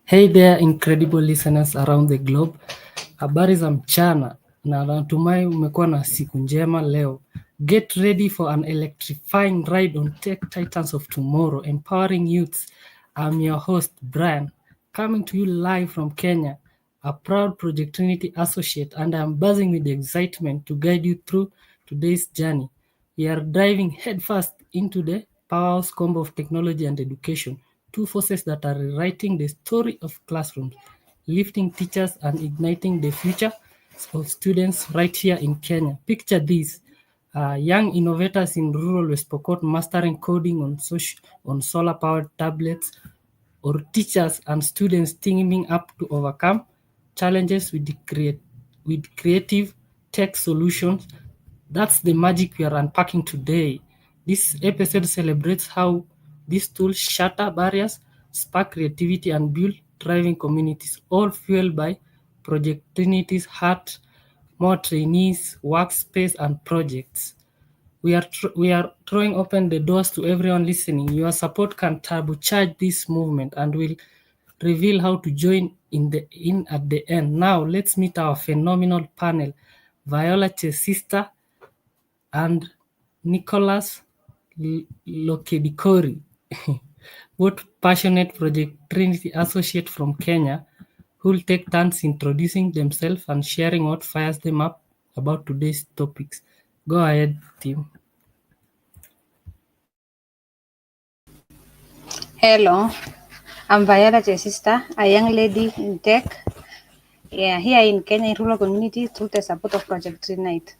Hey there, incredible listeners around the globe. Habari za mchana na natumai umekuwa na siku njema leo. Get ready for an electrifying ride on Tech Titans of Tomorrow, empowering youths. I'm your host, Brian, coming to you live from Kenya, a proud Project Trinity associate, and I'm buzzing with excitement to guide you through today's journey. We are diving headfirst into the powerhouse combo of technology and education, two forces that are rewriting the story of classrooms, lifting teachers and igniting the future of students right here in Kenya. Picture this. Young innovators in rural West Pokot mastering coding on solar-powered tablets, or teachers and students teaming up to overcome challenges with creative tech solutions. That's the magic we are unpacking today. This episode celebrates how these tools shatter barriers, spark creativity, and build thriving communities, all fueled by Project Trinity's heart, more trainees, workspace, and projects. We are throwing open the doors to everyone listening. Your support can turbocharge this movement, and will reveal how to join in at the end. Now let's meet our phenomenal panel, Viola Chesista and Nicholas Lokedikori, both passionate Project Trinity associate from Kenya, who'll take turns introducing themselves and sharing what fires them up about today's topics. Go ahead, team. Hello, I'm Viola Sister, a young lady in tech here in Kenya in rural community through the support of Project Trinite.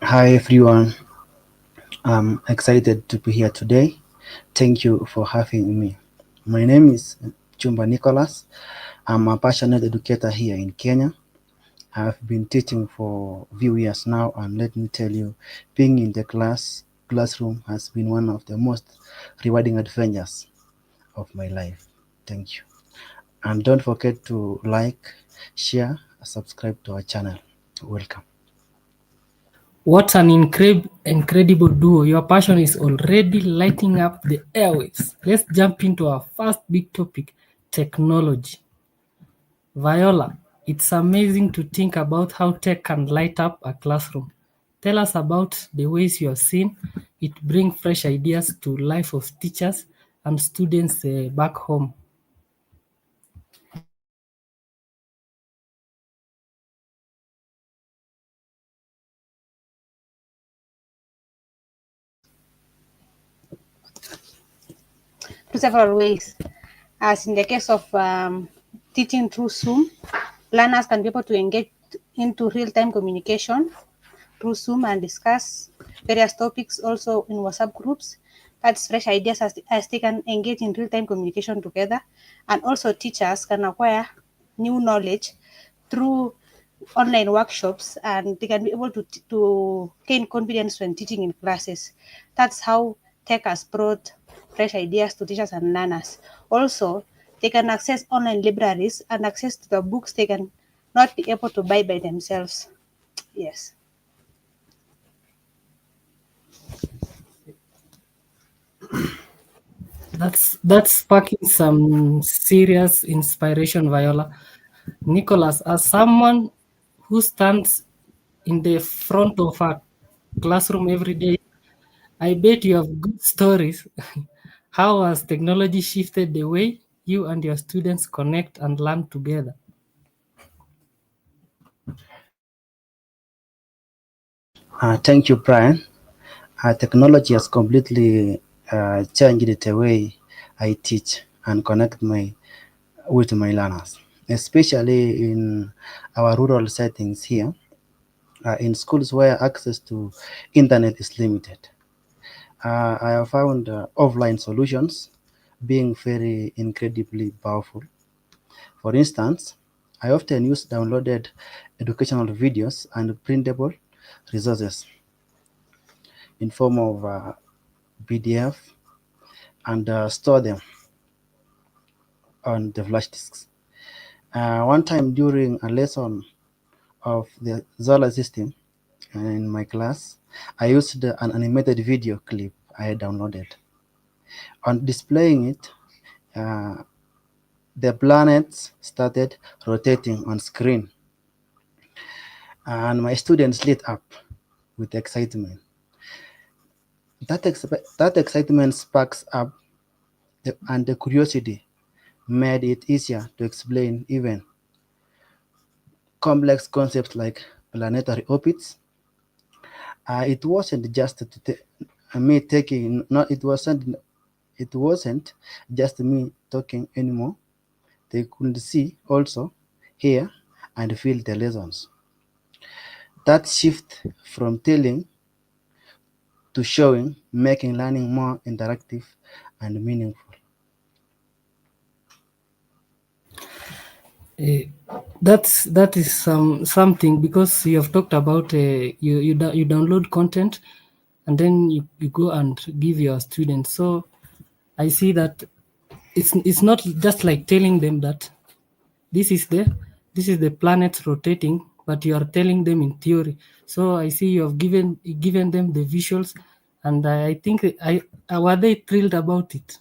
Hi everyone, I'm excited to be here today. Thank you for having me. My name is Chumba Nicholas. I'm a passionate educator here in Kenya. I've been teaching for a few years now, and let me tell you, being in the classroom has been one of the most rewarding adventures of my life. Thank you. And don't forget to like, share, subscribe to our channel. Welcome. What an incredible duo. Your passion is already lighting up the airwaves. Let's jump into our first big topic, technology. Viola, it's amazing to think about how tech can light up a classroom. Tell us about the ways you have seen it bring fresh ideas to life of teachers and students back home. To several ways. As in the case of teaching through Zoom, learners can be able to engage into real-time communication through Zoom and discuss various topics also in WhatsApp groups. That's fresh ideas as they can engage in real-time communication together. And also teachers can acquire new knowledge through online workshops, and they can be able to gain confidence when teaching in classes. That's how tech has brought fresh ideas to teachers and learners. Also, they can access online libraries and access to the books they can not be able to buy by themselves. Yes. That's sparking some serious inspiration, Viola. Nicholas, as someone who stands in the front of a classroom every day, I bet you have good stories. How has technology shifted the way you and your students connect and learn together? Thank you, Brian. Technology has completely changed the way I teach and connect with my learners, especially in our rural settings here, in schools where access to internet is limited. I have found offline solutions being very incredibly powerful. For instance, I often use downloaded educational videos and printable resources in form of PDF and store them on the flash disks. One time during a lesson of the solar system in my class, I used an animated video clip I had downloaded. On displaying it, uh, the planets started rotating on screen, and my students lit up with excitement. That excitement sparks up and the curiosity made it easier to explain even complex concepts like planetary orbits. It wasn't just me taking, not it wasn't just me talking anymore. They could see, also hear, and feel the lessons. That shift from telling to showing, making learning more interactive and meaningful. Uh, that is something, because you have talked about you download content and then you go and give your students. So I see that it's not just like telling them that this is the this is the planet rotating, but you are telling them in theory. So I see you have given them the visuals, and I think I were they thrilled about it.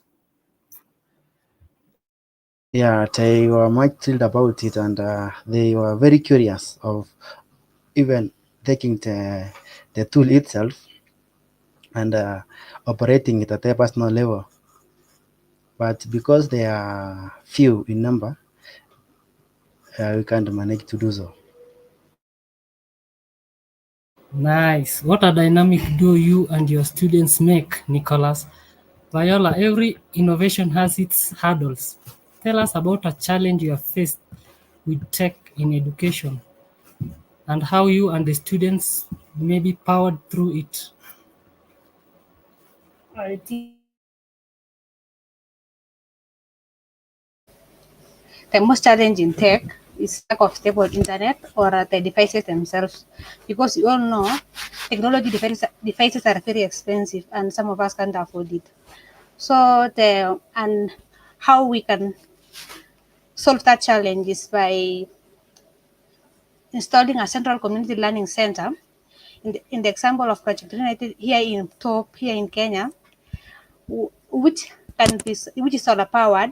Yeah, they were much thrilled about it, and they were very curious of even taking the tool itself and operating it at a personal level. But because they are few in number, we can't manage to do so. Nice. What a dynamic duo you and your students make, Nicholas. Viola, every innovation has its hurdles. Tell us about a challenge you have faced with tech in education and how you and the students maybe powered through it. I think the most challenging tech is lack of stable internet or the devices themselves, because you all know technology devices are very expensive and some of us can't afford it. So the and how we can solve that challenge is by installing a central community learning center. In the example of Project United here in Top here in Kenya, which which is solar powered,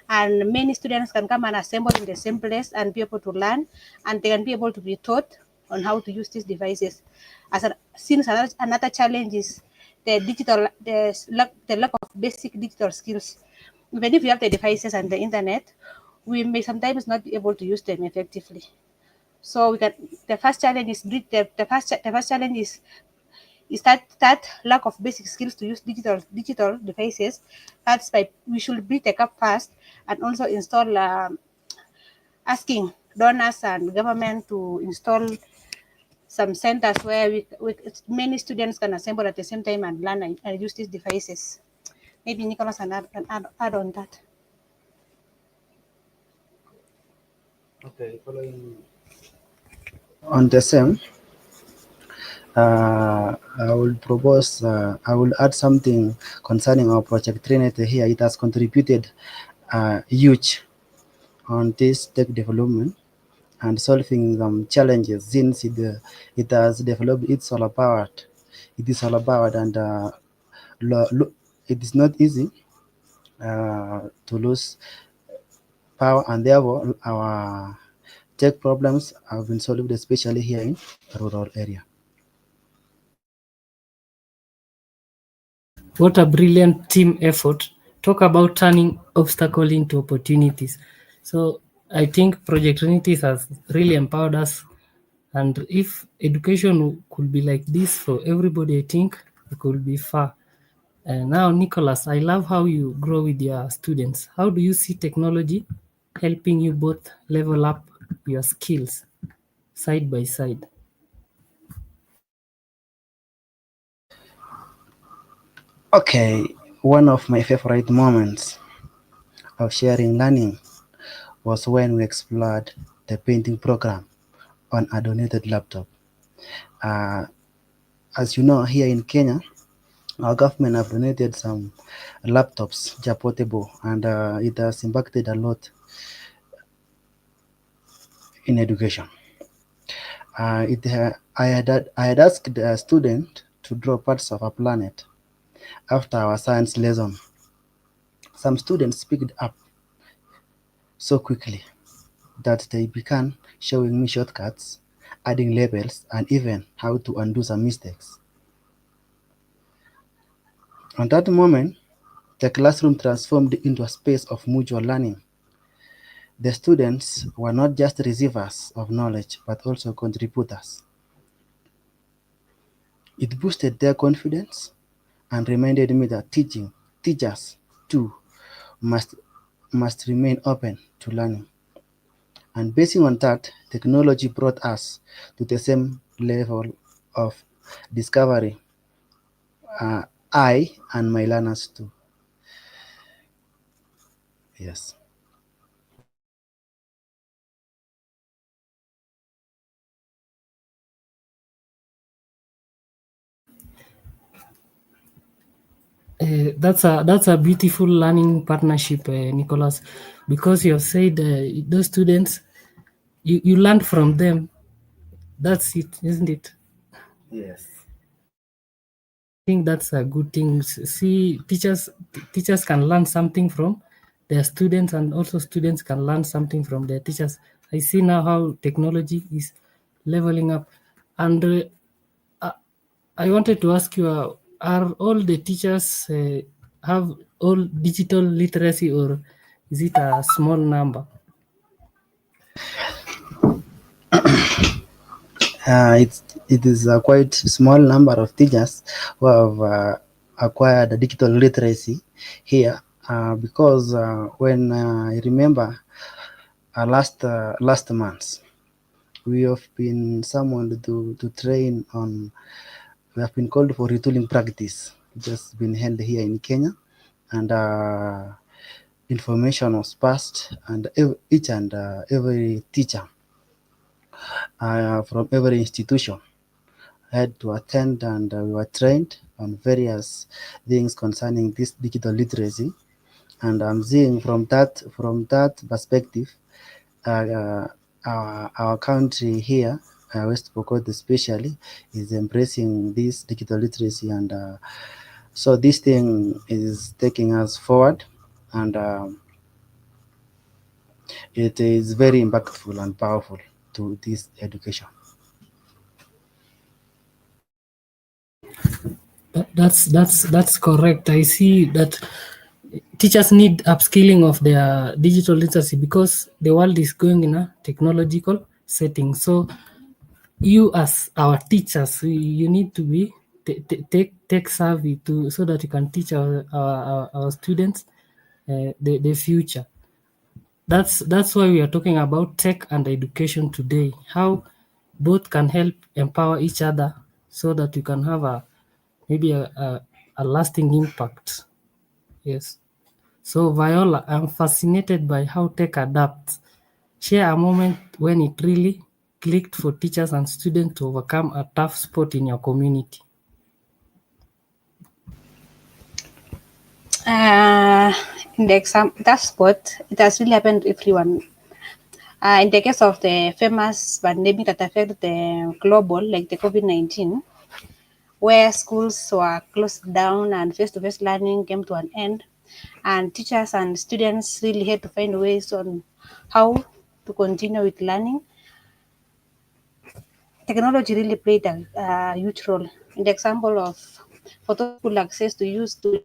and many students can come and assemble in the same place and be able to learn, and they can be able to be taught on how to use these devices. Since another challenge is the lack of basic digital skills. Even if you have the devices and the internet, we may sometimes not be able to use them effectively. So we can the first challenge is the first challenge is that lack of basic skills to use digital devices. That's why we should bridge the gap fast and also install asking donors and government to install some centers where many students can assemble at the same time and learn and use these devices. Maybe Nicholas can add on that. Okay, following on the same, I will propose, I will add something concerning our project Trinity here. It has contributed huge on this tech development and solving some challenges since it has developed its solar powered. It is solar powered and it is not easy to lose power, and therefore our tech problems have been solved, especially here in rural area. What a brilliant team effort. Talk about turning obstacles into opportunities. So I think Project Unity has really empowered us. And if education could be like this for everybody, I think it could be far. And now, Nicholas, I love how you grow with your students. How do you see technology helping you both level up your skills side by side? Okay, one of my favorite moments of sharing learning was when we explored the painting program on a donated laptop. Uh, as you know, here in Kenya, our government have donated some laptops, which are portable, and it has impacted a lot in education. I had asked a student to draw parts of a planet, after our science lesson. Some students picked up so quickly that they began showing me shortcuts, adding labels, and even how to undo some mistakes. At that moment, the classroom transformed into a space of mutual learning. The students were not just receivers of knowledge but also contributors. It boosted their confidence and reminded me that teachers too must must remain open to learning. And basing on that, technology brought us to the same level of discovery, I and my learners too. Yes. That's a beautiful learning partnership, Nicholas, because you have said those students you learned from them. That's it, isn't it? Yes. I think that's a good thing. See, teachers can learn something from their students, and also students can learn something from their teachers. I see now how technology is leveling up, and uh, I wanted to ask you: are all the teachers have all digital literacy, or is it a small number? It is a quite small number of teachers who have acquired a digital literacy here because when I remember last month we have been summoned to train on. We have been called for retooling practice, which has been held here in Kenya, and information was passed, and each and every teacher from every institution had to attend, and we were trained on various things concerning this digital literacy. And I'm seeing from that perspective, our country here, West Pokot especially, is embracing this digital literacy, and so this thing is taking us forward, and it is very impactful and powerful to this education. That's correct. I see that teachers need upskilling of their digital literacy because the world is going in a technological setting. So you as our teachers, you need to be tech savvy to so that you can teach our students the future. That's why we are talking about tech and education today. How both can help empower each other so that you can have a maybe a lasting impact. Yes. So Viola, I'm fascinated by how tech adapts. Share a moment when it really clicked for teachers and students to overcome a tough spot in your community. Uh, in the exam, that spot, it has really happened to everyone. In the case of the famous pandemic that affected the global, like the COVID-19, where schools were closed down and face-to-face learning came to an end, and teachers and students really had to find ways on how to continue with learning. Technology really played a huge role. In the example of for those people access to use to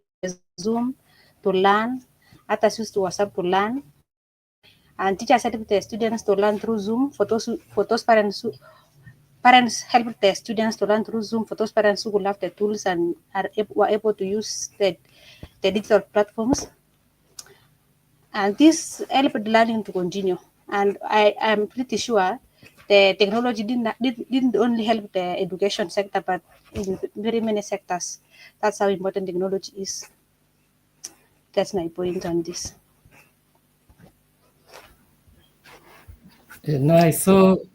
Zoom to learn, others used to WhatsApp to learn, and teachers helped the students to learn through Zoom. For those parents helped the students to learn through Zoom. For those parents who could have the tools and were able to use the digital platforms, and this helped learning to continue. And I am pretty sure the technology didn't only help the education sector, but in very many sectors. That's how important technology is. That's my point on this. Nice. So,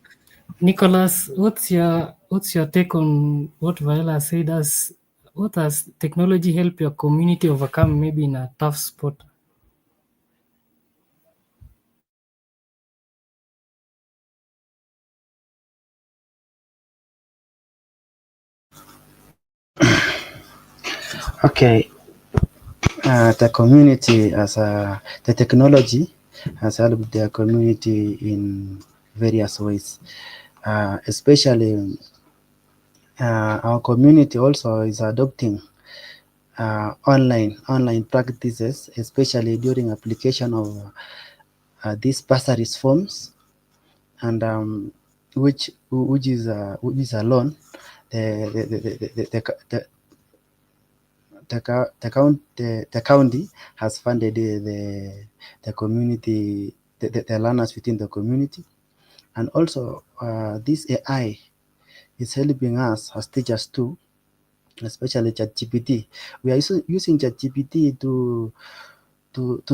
Nicholas, what's your take on what Viola said? As what has technology helped your community overcome maybe in a tough spot? Okay, the community the technology has helped their community in various ways, especially our community also is adopting online practices, especially during application of these bursaries forms, and which is a loan. The county has funded the community, the learners within the community, and also this AI is helping us as teachers too, especially ChatGPT. We are using ChatGPT to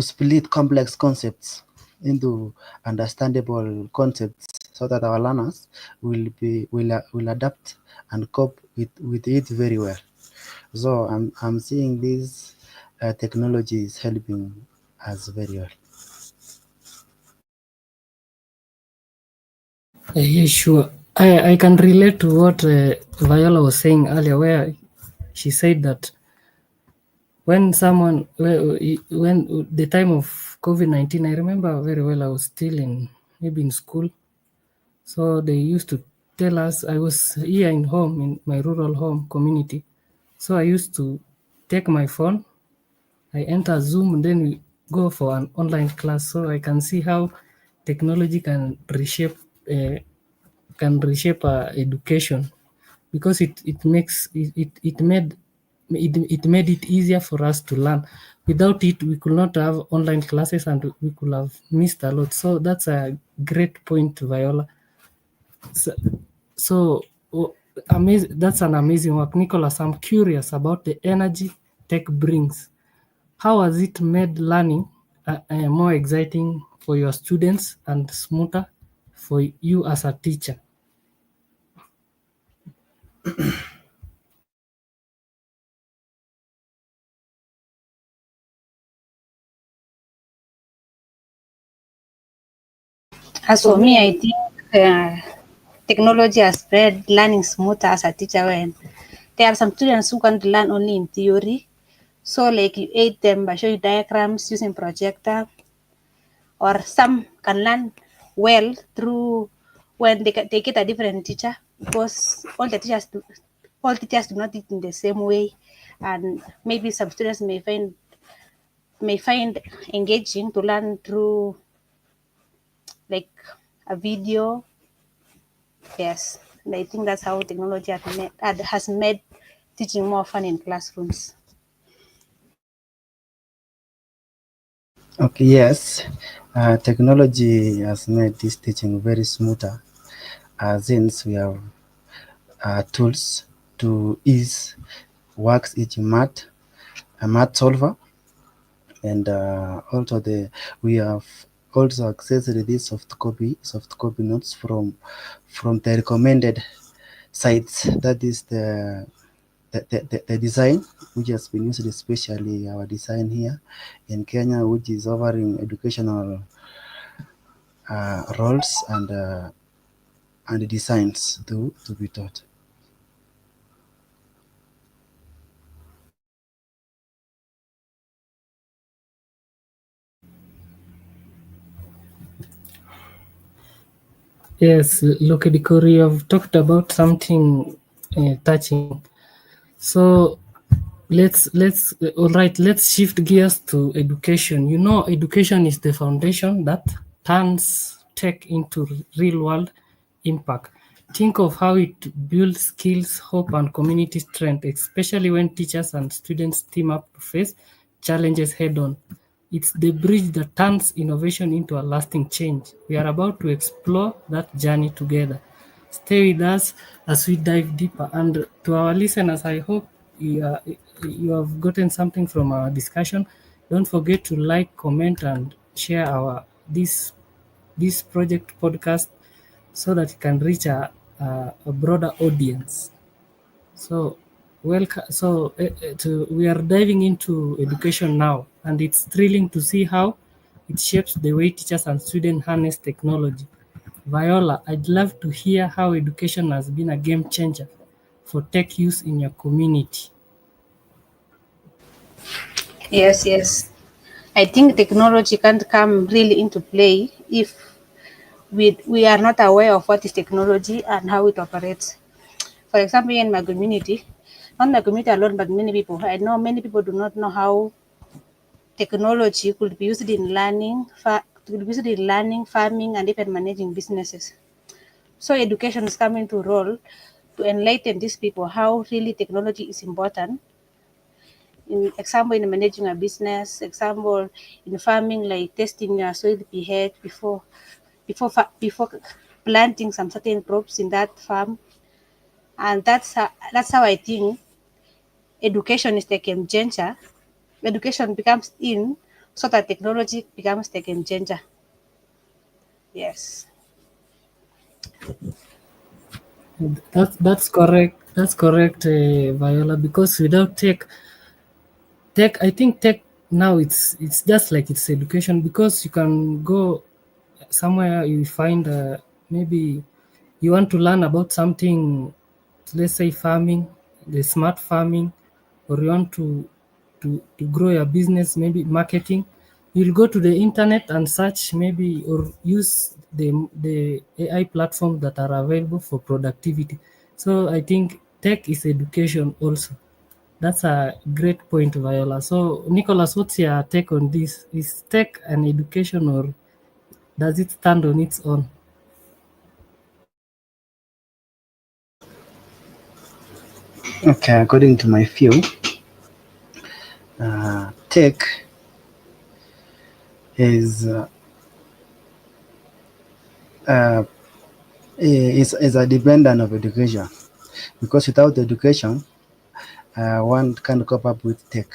split complex concepts into understandable concepts so that our learners will adapt and cope with it very well. So I'm seeing this technology is helping us very well. Yeah, sure. I can relate to what Viola was saying earlier, where she said that when the time of COVID-19, I remember very well. I was still maybe in school, so they used to tell us. I was here in home in my rural home community, so I used to take my phone. I enter Zoom, and then we go for an online class, so I can see how technology uh, can reshape education, because it made it easier for us to learn. Without it, we could not have online classes, and we could have missed a lot. So that's a great point, Viola. So, so that's an amazing work, Nicholas. I'm curious about the energy tech brings. How has it made learning more exciting for your students and smoother for you as a teacher? As for me, I think technology has spread learning smoother as a teacher when there are some students who can learn only in theory. So like you aid them by showing diagrams using projector, or some can learn well through when they get a different teacher, because all teachers do not teach in the same way, and maybe some students may find engaging to learn through like a video. Yes, and I think that's how technology has made teaching more fun in classrooms. Okay, yes, technology has made this teaching very smoother, since we have tools to ease works each a math solver, and also we have also accessed these soft copy notes from the recommended sites. That is the design which has been used, especially our design here in Kenya, which is offering educational roles and designs to be taught. Yes, look, Dikori, you've talked about something touching. So all right, let's shift gears to education. You know, education is the foundation that turns tech into real world impact. Think of how it builds skills, hope, and community strength, especially when teachers and students team up to face challenges head on. It's the bridge that turns innovation into a lasting change. We are about to explore that journey together. Stay with us as we dive deeper. And to our listeners, I hope you have gotten something from our discussion. Don't forget to like, comment, and share this project podcast so that it can reach a broader audience. So, welcome. So, we are diving into education now, and it's thrilling to see how it shapes the way teachers and students harness technology. Viola, I'd love to hear how education has been a game changer for tech use in your community. Yes, yes. I think technology can't come really into play if we are not aware of what is technology and how it operates. For example, in my community, not my community alone, but many people, I know many people do not know how technology could be used in learning, farming, and even managing businesses. So education is coming to role to enlighten these people how really technology is important. In example, in managing a business, example in farming, like testing your soil pH before planting some certain crops in that farm, and that's how I think education is the game changer. Education becomes in so that technology becomes the game changer. Yes. That's correct. That's correct, Viola. Because without tech, I think tech now it's just like it's education because you can go somewhere you find maybe you want to learn about something, let's say farming, the smart farming, or you want to grow your business, maybe marketing. You'll go to the internet and search maybe or use the AI platform that are available for productivity. So I think tech is education also. That's a great point, Viola. So, Nicholas, what's your take on this? Is tech an education or does it stand on its own? Okay, according to my view, tech is uh, is a dependent of education, because without education, one can't cope up with tech.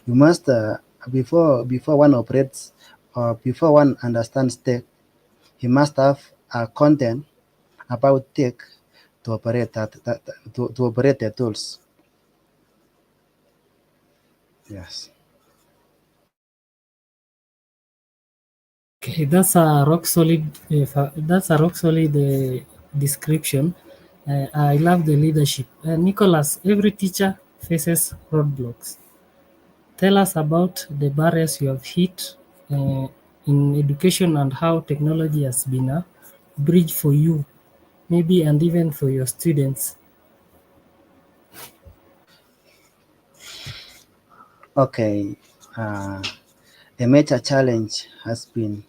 You must before one operates or before one understands tech, he must have a content about tech to operate to operate the tools. Yes. Okay, that's a rock solid. That's a rock solid description. I love the leadership. Nicholas, every teacher faces roadblocks. Tell us about the barriers you have hit in education and how technology has been a bridge for you, maybe, and even for your students. Okay. Uh, a major challenge has been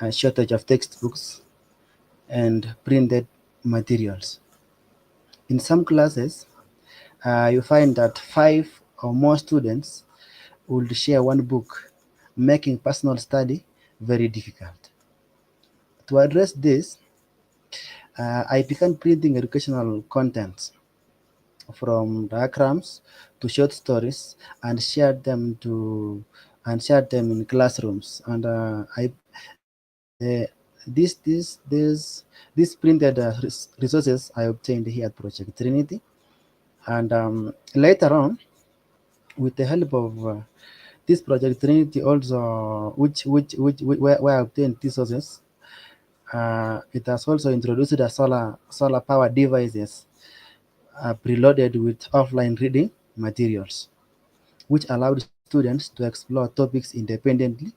a shortage of textbooks and printed materials. In some classes, you find that five or more students would share one book, making personal study very difficult. To address this, I began printing educational content from diagrams to short stories and shared them in classrooms. And this this this this printed resources I obtained here at Project Trinity, and later on, with the help of this Project Trinity, also where I obtained these sources, it has also introduced the solar power devices preloaded with offline reading materials, which allowed students to explore topics independently.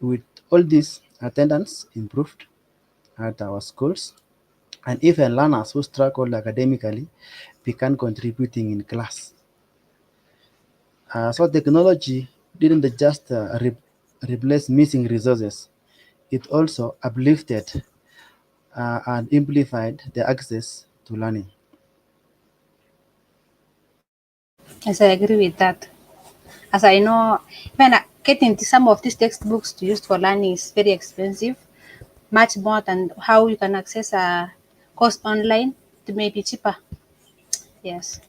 With all this, attendance improved at our schools, and even learners who struggled academically began contributing in class. So technology didn't just replace missing resources; it also uplifted and amplified the access to learning. Yes, I agree with that. As I know, when getting some of these textbooks to use for learning is very expensive, much more than how you can access a course online. It may be cheaper. Yes.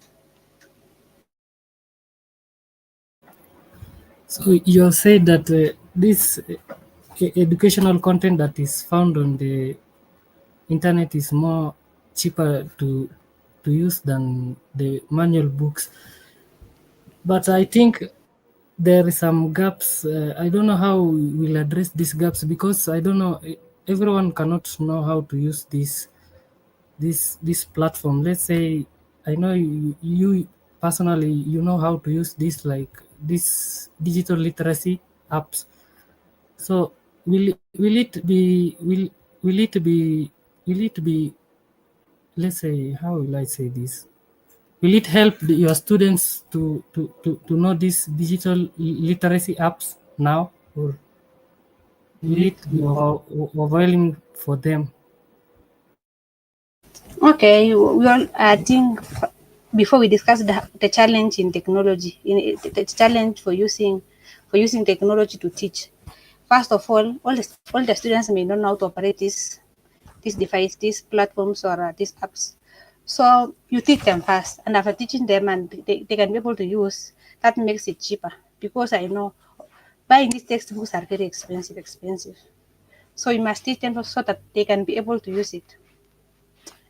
So you have said that this educational content that is found on the internet is more cheaper to use than the manual books. But I think there is some gaps. I don't know how we'll address these gaps because I don't know. Everyone cannot know how to use this platform. Let's say I know you personally you know how to use this like these digital literacy apps. So will it be will it be will it be let's say, how will I say this? Will it help your students to know these digital literacy apps now, or will it be overwhelming for them? Okay, we all, I think before we discuss the challenge in technology, the challenge for using technology to teach. First of all the students may not know how to operate this device, these platforms or these apps. So you teach them first, and after teaching them, and they can be able to use. That makes it cheaper because I know buying these textbooks are very expensive. So you must teach them so that they can be able to use it,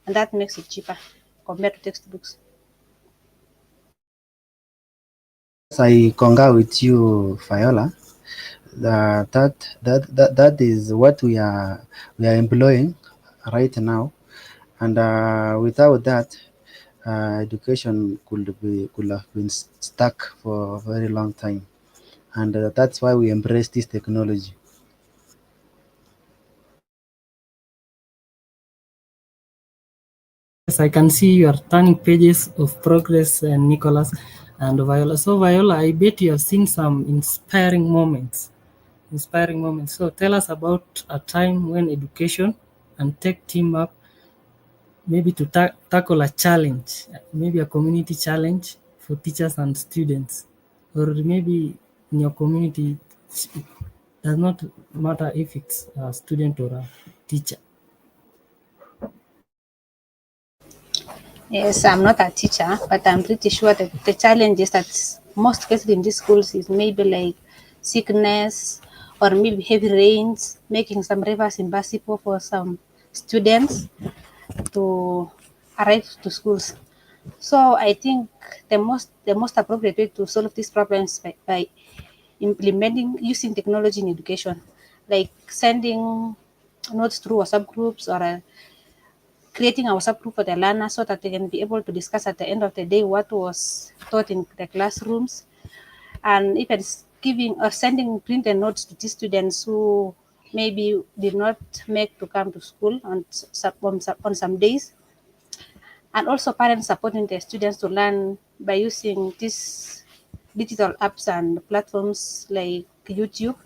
and that makes it cheaper compared to textbooks. Yes, I concur with you, Viola. That is what we are employing right now, and without that, education could have been stuck for a very long time, and that's why we embrace this technology. Yes, I can see you are turning pages of progress, Nicholas and Viola. So, Viola, I bet you have seen some inspiring moments. Inspiring moments. So, tell us about a time when education and tech team up, maybe to tackle a challenge, maybe a community challenge for teachers and students, or maybe in your community, it does not matter if it's a student or a teacher. Yes, I'm not a teacher, but I'm pretty sure that the challenges that most cases in these schools is maybe like sickness or maybe heavy rains, making some rivers impossible for some students to arrive to schools. So I think the most appropriate way to solve these problems by implementing using technology in education, like sending notes through WhatsApp groups or creating a WhatsApp group for the learners so that they can be able to discuss at the end of the day what was taught in the classrooms, and even giving or sending printed notes to the students who maybe did not make to come to school on some days, and also parents supporting their students to learn by using these digital apps and platforms like YouTube.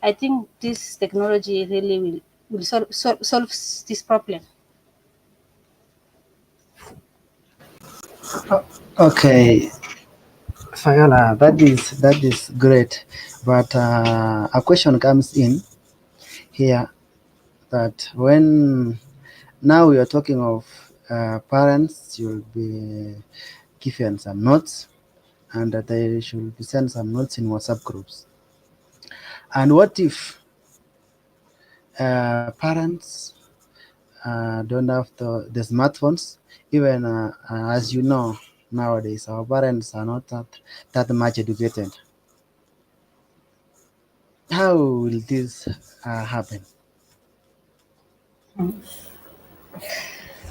I think this technology really will solve this problem. Okay, Viola, that is great, but a question comes in here that when now we are talking of parents should be given some notes, and that they should be sent some notes in WhatsApp groups. And what if parents don't have the smartphones? Even as you know, nowadays our parents are not that much educated. How will this happen?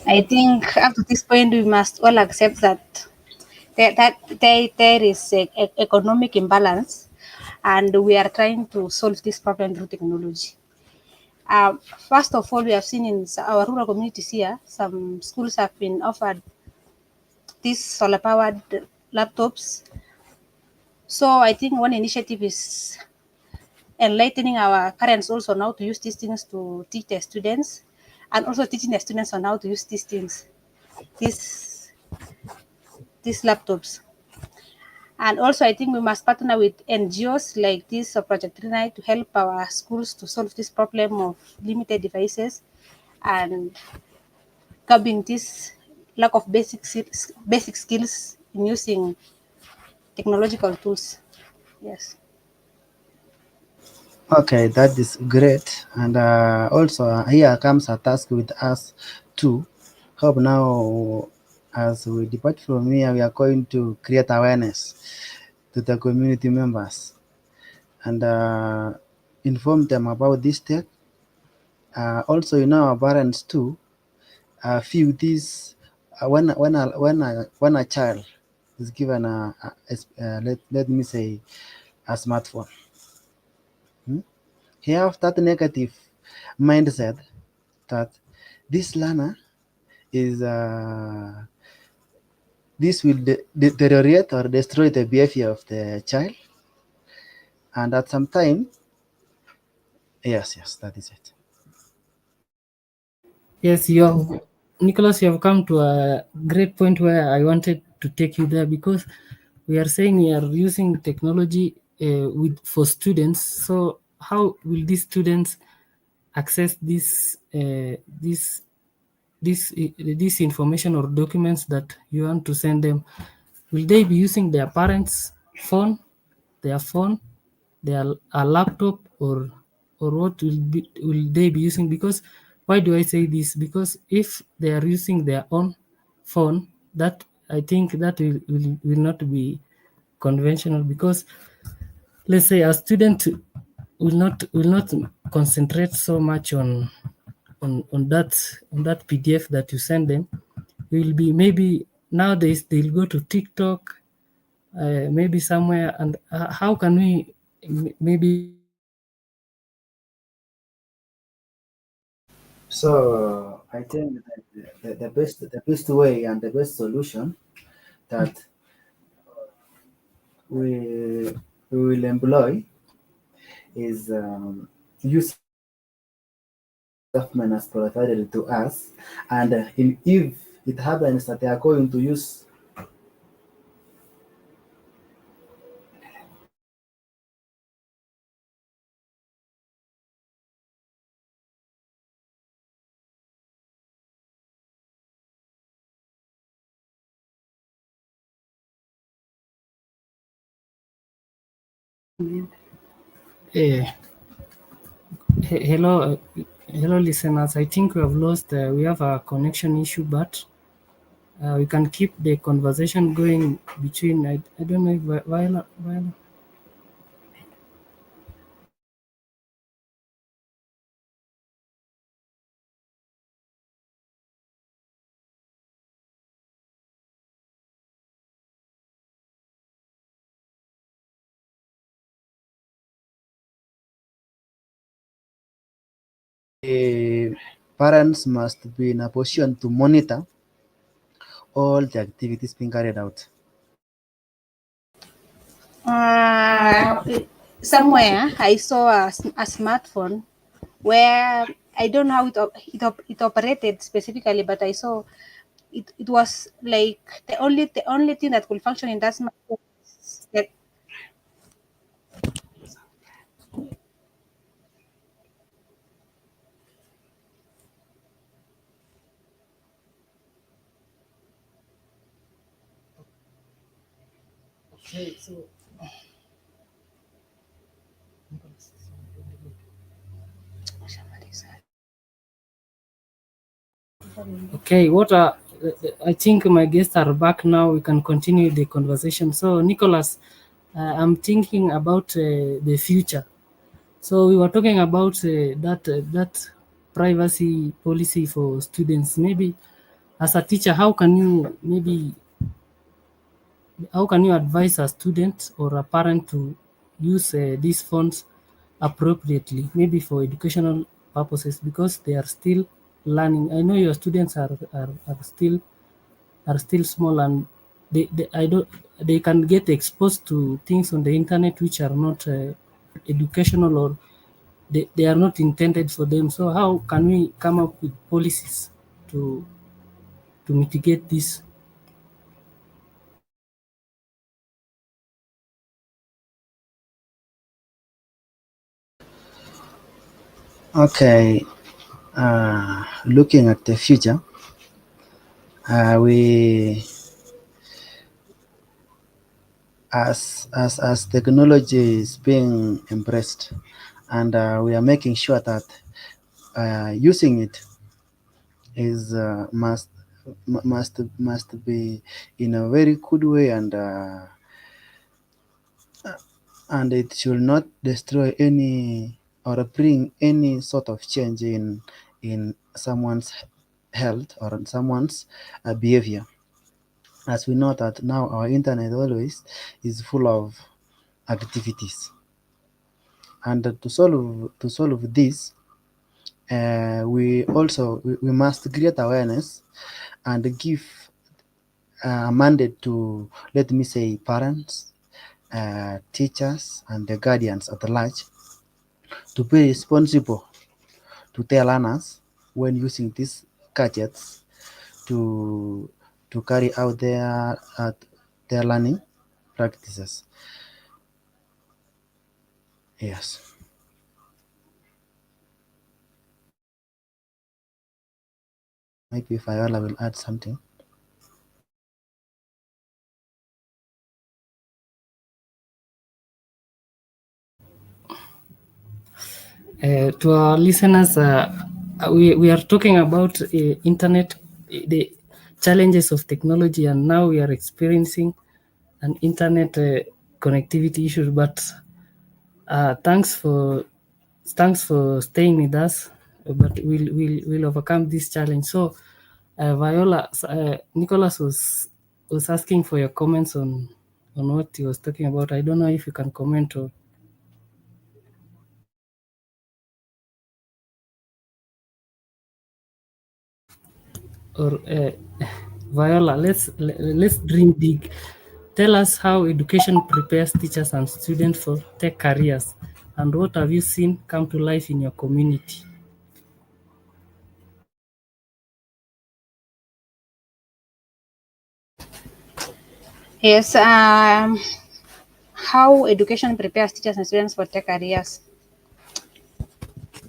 I think up to this point we must all accept that there is a economic imbalance, and we are trying to solve this problem through technology. First of all, we have seen in our rural communities here, some schools have been offered these solar powered laptops. So I think one initiative is enlightening our parents also now to use these things to teach their students, and also teaching their students on how to use these things, these these laptops. And also, I think we must partner with NGOs like this Project Trinite to help our schools to solve this problem of limited devices and curbing this lack of basic skills in using technological tools. Yes. Okay, that is great. And also, here comes a task with us too. Hope now, as we depart from here, we are going to create awareness to the community members and inform them about this tech. Also, our parents too feel this when a child is given let me say a smartphone. He have that negative mindset that this learner is this will deteriorate or destroy the behavior of the child, and at some time, yes, that is it. Yes, you have, Nicholas, you have come to a great point where I wanted to take you there, because we are saying we are using technology with for students. So how will these students access this information or documents that you want to send them? Will they be using their parents' phone, their phone, their a laptop, or what will they be using? Because why do I say this? Because if they are using their own phone, that I think that will not be conventional, because let's say a student will not concentrate so much on that PDF that you send them. Will be maybe nowadays they'll go to TikTok, maybe somewhere, and how can we maybe So I think that the best way and the best solution that we we will employ is use government has provided to us, and if it happens that they are going to use. uh, hello, hello listeners, I think we have lost, we have a connection issue, but we can keep the conversation going between, I don't know if Viola. Parents must be in a position to monitor all the activities being carried out. Uh, Somewhere I saw a smartphone where I don't know how it operated specifically, but I saw it was like the only thing that could function in that smartphone is that. Okay, so okay, I think my guests are back now. We can continue the conversation. So, Nicholas, I'm thinking about the future. So, we were talking about that privacy policy for students. Maybe as a teacher, how can you advise a student or a parent to use these phones appropriately, maybe for educational purposes, because they are still learning? I know your students are still small, and I don't they can get exposed to things on the internet which are not educational, or they are not intended for them. So how can we come up with policies to mitigate this? Okay, looking at the future, we as technology is being embraced, and we are making sure that using it is must be in a very good way, and it should not destroy any or bring any sort of change in someone's health or in someone's behavior. as we know that now our internet always is full of activities. And to solve this, we must create awareness and give a mandate to, let me say, parents, teachers, and the guardians at large to be responsible to tell learners when using these gadgets to carry out their learning practices. Yes. Maybe Viola will add something. To our listeners, we are talking about internet, the challenges of technology, and now we are experiencing an internet connectivity issue. But thanks for staying with us. But we'll overcome this challenge. So, Viola, Nicholas was asking for your comments on what he was talking about. I don't know if you can comment or Viola, let's dream big. Tell us how education prepares teachers and students for tech careers, and what have you seen come to life in your community? Yes, how education prepares teachers and students for tech careers.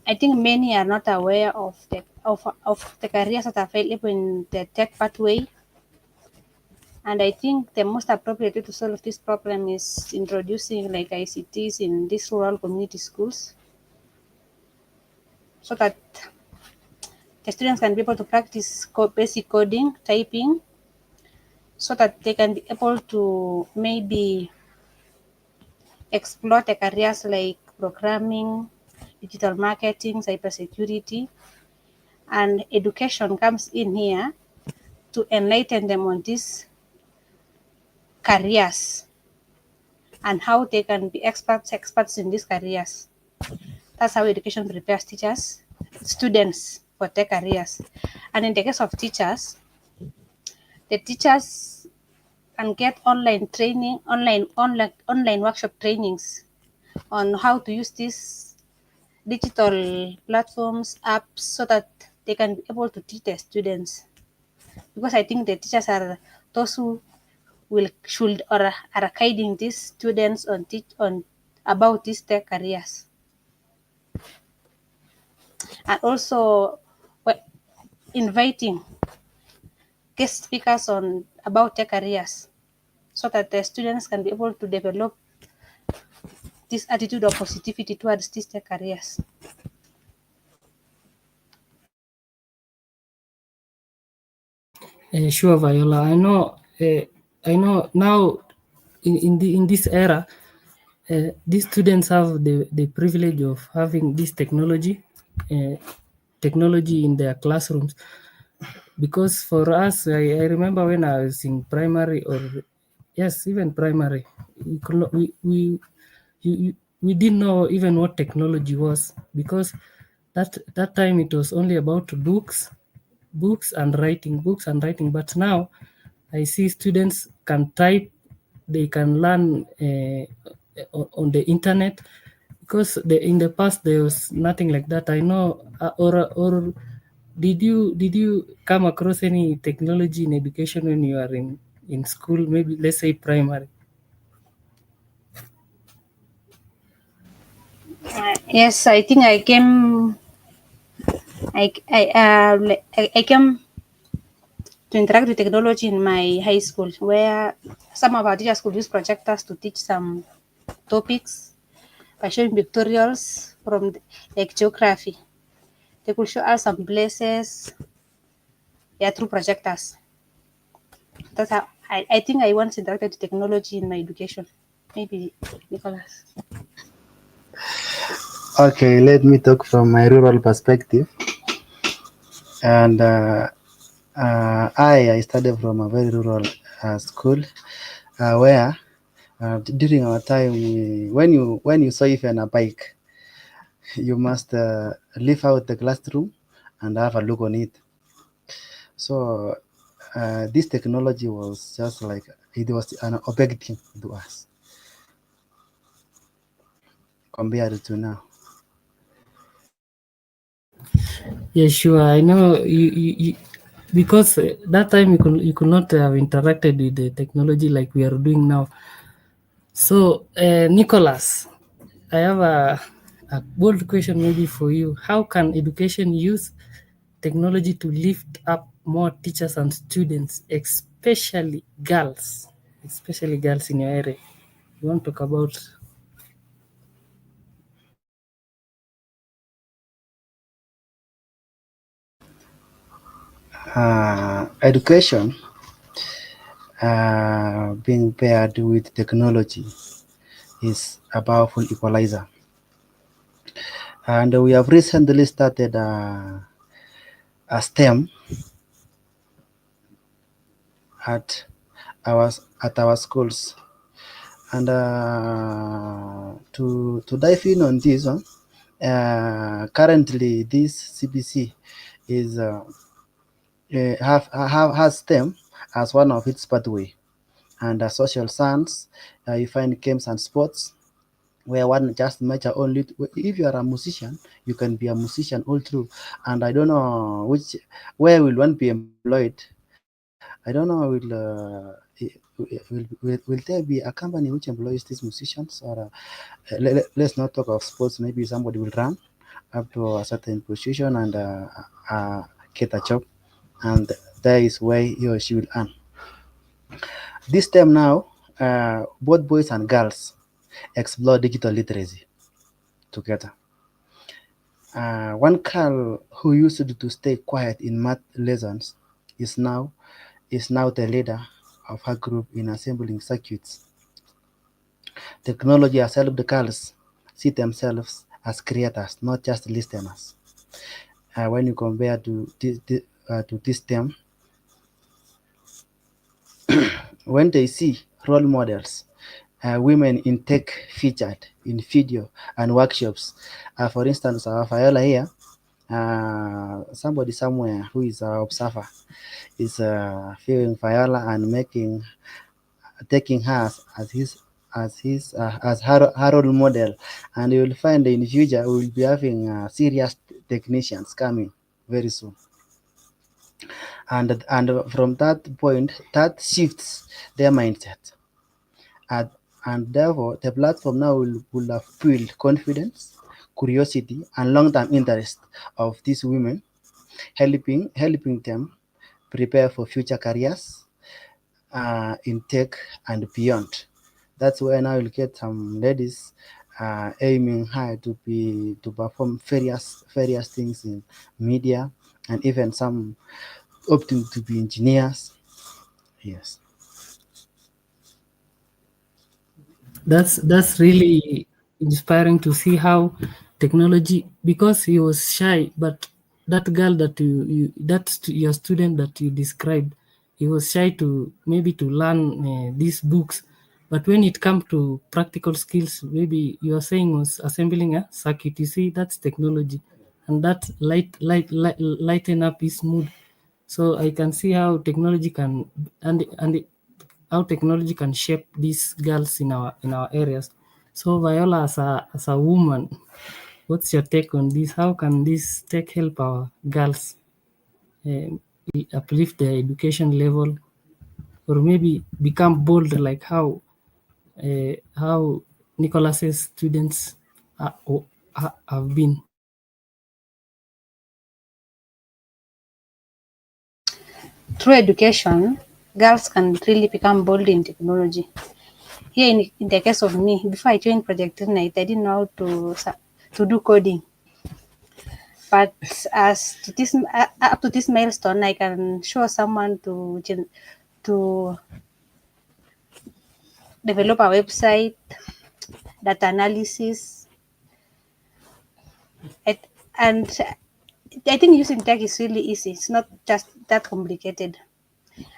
I think many are not aware of the careers that are available in the tech pathway. And I think the most appropriate way to solve this problem is introducing like ICTs in these rural community schools so that the students can be able to practice basic coding, typing, so that they can be able to maybe explore the careers like programming, digital marketing, cybersecurity, and education comes in here to enlighten them on these careers and how they can be experts in these careers. That's how education prepares teachers, students for their careers. And in the case of teachers, the teachers can get online training, online workshop trainings on how to use these digital platforms, apps, so that they can be able to teach their students. Because I think the teachers are those who should or are guiding these students on about these tech careers. And also inviting guest speakers on about tech careers so that the students can be able to develop this attitude of positivity towards these tech careers. Sure, Viola. I know now in this era, these students have the privilege of having this technology in their classrooms. Because for us, I remember when I was in primary, or yes, even primary, we could not, we didn't know even what technology was, because that time it was only about books and writing. But now I see students can type, they can learn on the internet, because in the past there was nothing like that. I know, or did you come across any technology in education when you are in school, maybe let's say primary? Yes, I think I came. I came to interact with technology in my high school, where some of our teachers could use projectors to teach some topics by showing pictorials from like geography. They could show us some places, yeah, through projectors. That's how I think I once interacted with technology in my education. Maybe Nicholas. Okay, let me talk from my rural perspective. And I started from a very rural school, where during our time, when you saw even a bike, you must leave out the classroom and have a look on it. So this technology was just like it was an big thing to us compared to now. Yeah, sure. I know you because that time you could not have interacted with the technology like we are doing now. So, Nicholas, I have a bold question maybe for you. How can education use technology to lift up more teachers and students, especially girls in your area? You want to talk about? Education being paired with technology is a powerful equalizer. And we have recently started a STEM at our schools. And to dive in on this one, currently this CBC is has STEM as one of its pathway, and social science, you find games and sports, where one just major only. If you are a musician, you can be a musician all through. And I don't know where will one be employed. I don't know will there be a company which employs these musicians, or let's not talk of sports. Maybe somebody will run up to a certain position and get a job, and there is where he or she will earn. This time now, both boys and girls explore digital literacy together. One girl who used to stay quiet in math lessons is now the leader of her group in assembling circuits. Technology has helped the girls see themselves as creators, not just listeners. When you compare to this term, when they see role models, women in tech featured in video and workshops, for instance, Viola here, somebody somewhere who is an observer is viewing Viola and taking her as her role model, and you will find in future we will be having serious technicians coming very soon. And from that point, that shifts their mindset, and, and therefore the platform now will have fueled confidence, curiosity, and long-term interest of these women, helping them prepare for future careers in tech and beyond. That's where now you'll get some ladies aiming high to perform various things in media, and even some opting to be engineers. Yes. That's really inspiring to see how technology, because he was shy, but that girl that your student that you described, he was shy to maybe to learn these books, but when it comes to practical skills, maybe you are saying was assembling a circuit. You see, that's technology, and that lighten up his mood. So I can see how technology can and how technology can shape these girls in our areas. So Viola, as a woman, what's your take on this? How can this tech help our girls um, uplift their education level, or maybe become bold like how Nicholas's students have been? Through education, girls can really become bold in technology. Here in the case of me, before I joined Project Ignite, I didn't know how to do coding. But as to this up to this milestone, I can show someone to develop a website, data analysis, and I think using tech is really easy. It's not just that complicated.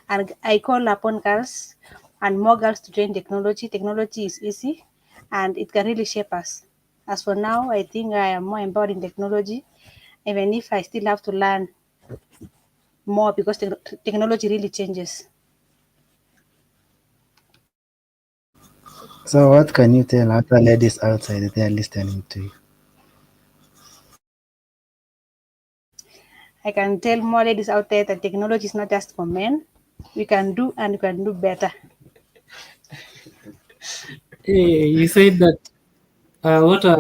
And I call upon girls and more girls to join technology. Technology is easy and it can really shape us. As for now, I think I am more empowered in technology, even if I still have to learn more because technology really changes. So what can you tell other ladies outside there listening to you? I can tell more ladies out there that technology is not just for men. We can do and we can do better. Hey, you said that what a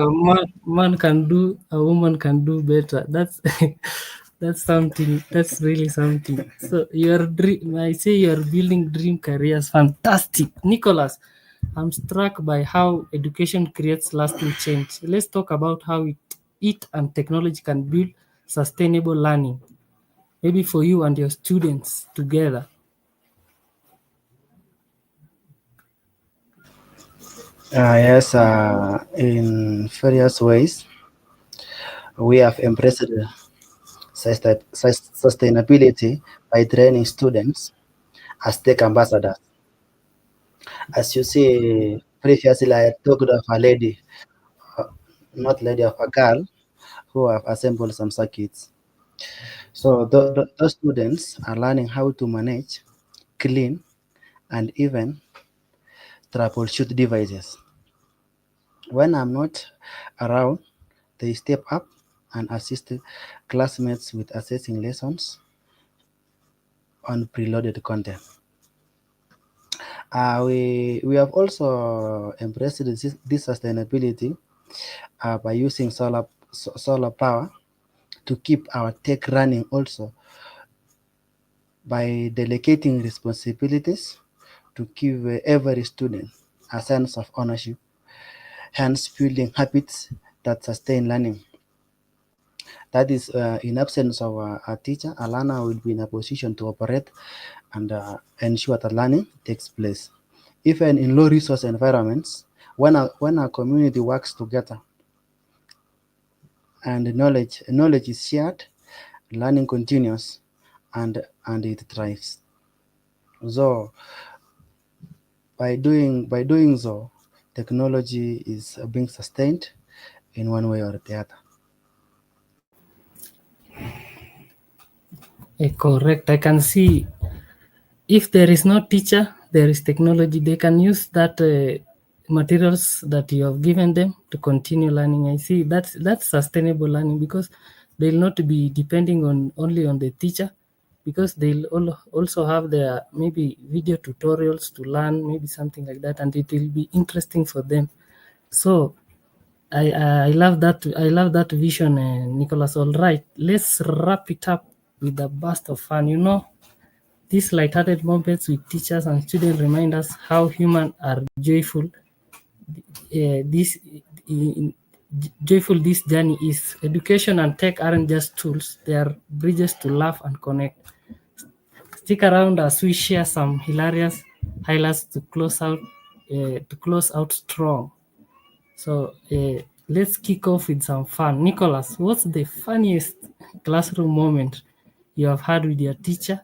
man can do, a woman can do better. That's that's something. That's really something. So your dream, I say you're building dream careers. Fantastic, Nicholas. I'm struck by how education creates lasting change. Let's talk about how it and technology can build sustainable learning. Maybe for you and your students together. Yes, in various ways, we have embraced sustainability by training students as tech ambassadors. As you see, previously I talked of a lady, uh, not lady, of a girl who have assembled some circuits. So those students are learning how to manage, clean, and even troubleshoot devices. When I'm not around, they step up and assist classmates with assessing lessons on preloaded content. We have also embraced this sustainability by using solar power to keep our tech running, also by delegating responsibilities to give every student a sense of ownership, hence building habits that sustain learning. That is, in absence of a teacher, a learner will be in a position to operate and ensure that learning takes place. Even in low resource environments, when a community works together and knowledge is shared, learning continues and it thrives. So by doing so, technology is being sustained in one way or the other. Correct. I can see if there is no teacher, there is technology. They can use that materials that you have given them to continue learning. I see that's sustainable learning because they'll not be depending on only on the teacher because they'll also have their maybe video tutorials to learn, maybe something like that, and it will be interesting for them. So I love that. I love that vision, Nicholas. All right, let's wrap it up with a burst of fun. These light-hearted moments with teachers and students remind us how human are joyful. This in, joyful this journey is. Education and tech aren't just tools; they are bridges to laugh and connect. Stick around as we share some hilarious highlights to close out strong. So let's kick off with some fun. Nicholas, what's the funniest classroom moment you have had with your teacher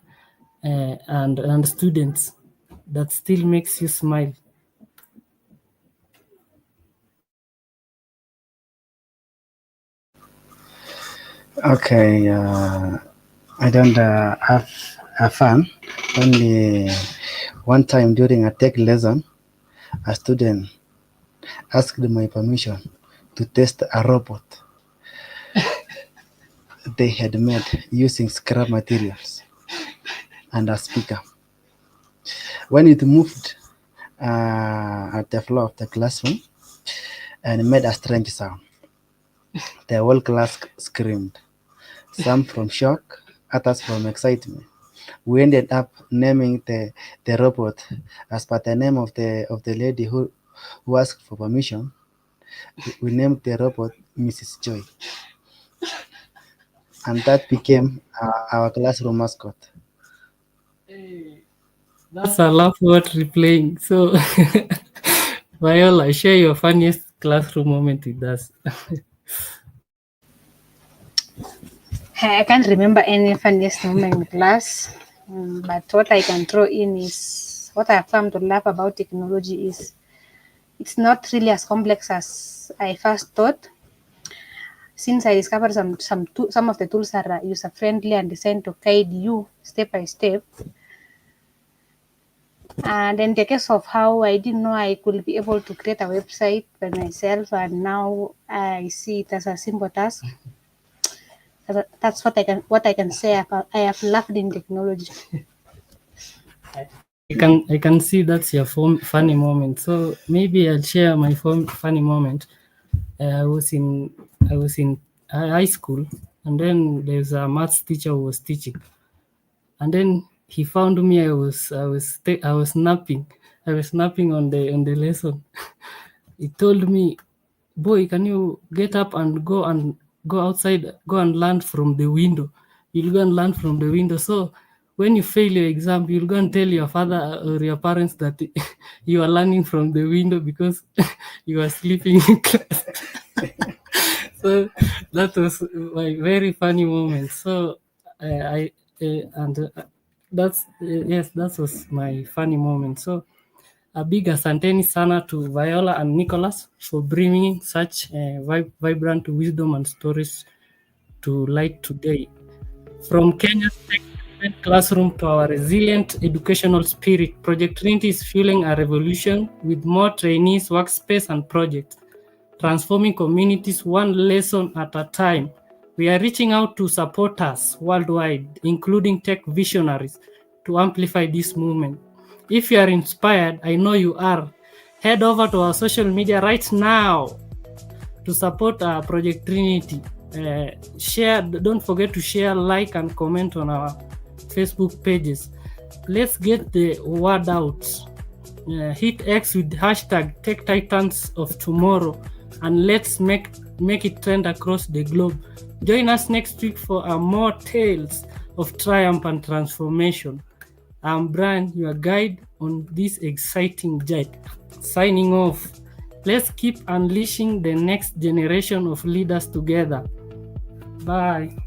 and students that still makes you smile? Okay, I don't have fun. Only one time during a tech lesson, a student asked my permission to test a robot they had made using scrap materials and a speaker. When it moved at the floor of the classroom and made a strange sound, the whole class screamed, some from shock, others from excitement. We ended up naming the robot as per the name of the lady who asked for permission. We named the robot Mrs. Joy, and that became our classroom mascot. That's a laugh worth replaying. So, Viola, share your funniest classroom moment with us. I can't remember any funniest moment in class. But what I can throw in is what I have come to love about technology is it's not really as complex as I first thought. Since I discovered some of the tools are user friendly and designed to guide you step by step. And in the case of how I didn't know I could be able to create a website by myself, and now I see it as a simple task. That's what I can say about I have loved in technology. I can see that's your funny moment. So maybe I'll share my funny moment. I was in high school, and then there's a maths teacher who was teaching, and then he found me. I was napping. I was napping on the lesson. He told me, "Boy, can you get up and go outside, go and learn from the window? You'll go and learn from the window. So when you fail your exam, you'll go and tell your father or your parents that you are learning from the window because you are sleeping in class." So that was my very funny moment. So I and that's yes, that was my funny moment. So a big asanteni sana to Viola and Nicholas for bringing such vibrant wisdom and stories to light today. From Kenya's tech classroom to our resilient educational spirit, Project Trinity is fueling a revolution with more trainees, workspace, and projects, transforming communities one lesson at a time. We are reaching out to supporters worldwide, including tech visionaries, to amplify this movement. If you are inspired, I know you are. Head over to our social media right now to support Project Trinity. Share, don't forget to share, like, and comment on our Facebook pages. Let's get the word out. Hit X with hashtag Tech Titans of Tomorrow, and let's make it trend across the globe. Join us next week for more tales of triumph and transformation. I'm Brian, your guide on this exciting journey. Signing off. Let's keep unleashing the next generation of leaders together. Bye.